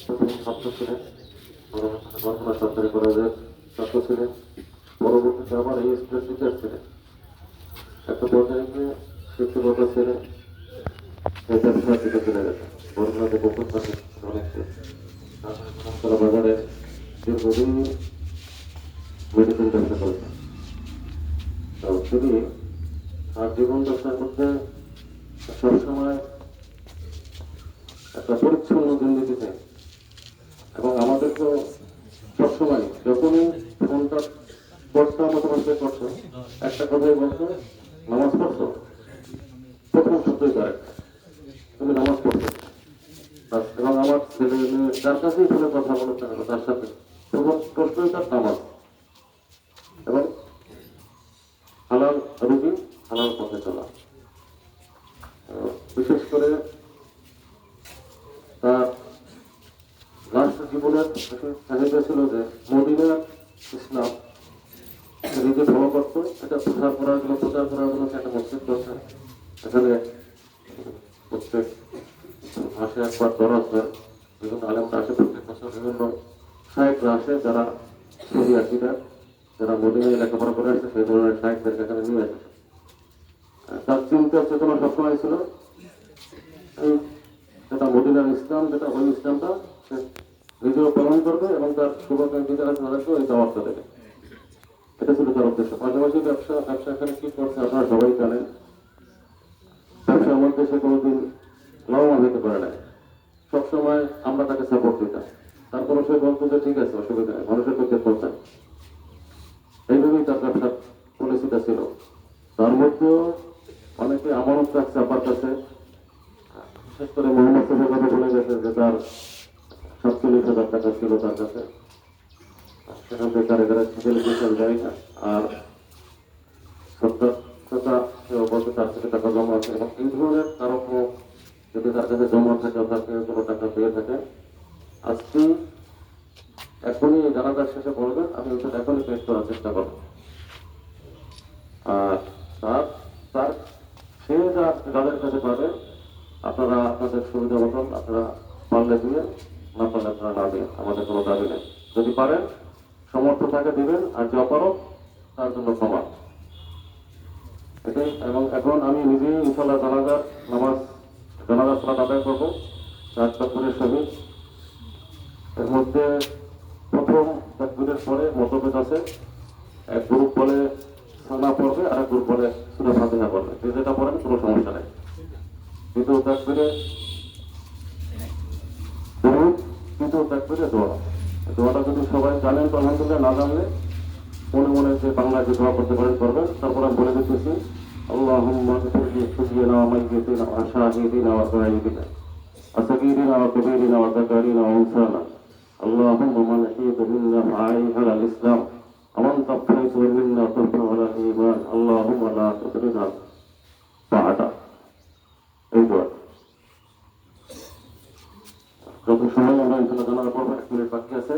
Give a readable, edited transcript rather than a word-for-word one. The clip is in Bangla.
প্রথম ছাত্র ছিলেন, বর্তমান সরকারি কলেজের ছাত্র ছিলেন, পরবর্তীতে আবার এই স্কুলের টিচার ছিলেন। একটা পর্যায়ে গিয়ে শিক্ষকতা ছেড়ে এই ব্যবসার দিকে চলে গেছেন। বর্তমানে গোপন থাকে অনেককে। তারপরে কলমতলা বাজারে দীর্ঘদিন মেডিসিন ব্যবসা করেছেন। তো তিনি তার জীবন দশার মধ্যে সবসময় একটা পরিচ্ছন্ন দিন দিতে চাই, এবং আমাদেরকেও সবসময় যখনই ফোনটা করতাম অথবা সে করতো, একটা কথাই বলতো, নামাজ পড়তো। প্রথম শব্দই তার একটা, তুমি নামাজ পড়তো। এবং আমার ছেলে মেয়ে যার কাছেই ফোনে কথা বলতে হবে তার সাথে প্রথম প্রশ্নই তার নামাজ, এবং হালাল রুগী, হালাল পথে চলা। বিশেষ করে তার লাস্ট জীবনের চাহিদা ছিল যে মদিনার ইসলাম নিজে ফলো করতো, এটা প্রচার করার জন্য একটা মসজিদ করছে। এখানে প্রত্যেক মাসে একবার দরজ হয়, বিভিন্ন আলেমরা আসে প্রত্যেক বছর, বিভিন্ন সাহেবরা আসে যারা সহি আকিদার, যারা মদিনায় লেখাপড়া করে আসছে সেই ধরনের সাহেবদেরকে এখানে নিয়ে আসে। তার চিন্তা চেতনা সবসময় ছিল এই যেটা মদিনার ইসলাম, যেটা ওই ইসলামটা সে নিজেও পালন করবে এবং তার শুভাকাঙ্ক্ষী যারা তাদেরকেও এই দাওয়াতটা দেবে। এটা ছিল তার উদ্দেশ্য। পাশাপাশি ব্যবসা এখানে কি করছে আপনারা সবাই জানেন। ব্যবসার মধ্যে সে কোনোদিন লাভবান হতে পারে না। সবসময় আমরা তাকে সাপোর্ট দিতাম, তারপরে সে বলতো যে ঠিক আছে, অসুবিধা নেই, মানুষের পক্ষে করতেন। এইভাবেই তার ব্যবসার পলিসিটা ছিল। তার মধ্যেও অনেকে আমানত রাখছে আপার কাছে, বিশেষ করে মোহাম্মদ সাহেবের কথা বলে গেছে যে তার 47,000 টাকা ছিল তার কাছে। সেখান থেকে কারিগরের ফেসিলিটেশন দেয় না, আর সত্যতা সেও বলতে তার থেকে টাকা জমা আছে, এবং এই ধরনের কারো কোনো যদি তার কাছে জমা থাকে অথবা কেউ কোনো টাকা পেয়ে থাকে, আজকে এখনই জানাজার শেষে বলবেন, আমি ওটা এখনই পেশ করার চেষ্টা করবো। আর তার তার সে যাদের কাছে পাবে আপনারা আপনাদের সুবিধা মতন আপনারা পারলে দিবেন, না পারলে আপনারা না দিবেন, আমাদের কোনো দাবি নেই। যদি পারেন সমর্থ থাকে দিবেন, আর যে অপারক তার জন্য ক্ষমা, এটাই। এবং এখন আমি নিজেই ইনশাল্লাহ জানাজার সালাত আদায় করবো 4 চক্করের সহিত। এর মধ্যে প্রথম তাকবীরের পরে মতভেদ আছে। এক গ্রুপ বলে সানা পড়বে, আর এক গ্রুপ বলে সূরা ফাতিহা পড়বে, যে যেটা পড়েন কোনো সমস্যা নেই। দ্বিতীয় তাকবীরে দরুদ, তৃতীয় তাকবীরে দোয়া। দোয়াটা যদি সবাই জানেন তো আলহামদুলিল্লাহ, না জানলে মনে মনে যে বাংলায় যে দোয়া করতে পারেন করবেন। তারপর আমি বলে দিতেছি, আল্লাহুম্মা ইগফিরলি মুহইয়িনা ওয়া মাইয়িতিনা ওয়া শাহিদিনা ওয়া গায়িবিনা ওয়া সাগীরিনা ওয়া কাবীরিনা ওয়া যাকারিনা ওয়া উনসানা। আল্লাহুম্মা মান আহইয়তা মিন্না ফাআইহি আলাল ইসলাম ওয়া মান তাওফাইতা মিন্না তাওফাহ আলাল ঈমান। আল্লাহুম্মা লা তুদরিনা বা'দা। এই দোয়া যত সময় আমরা ইনশাআল্লাহ জানার পর 1 মিনিট বাকি আছে।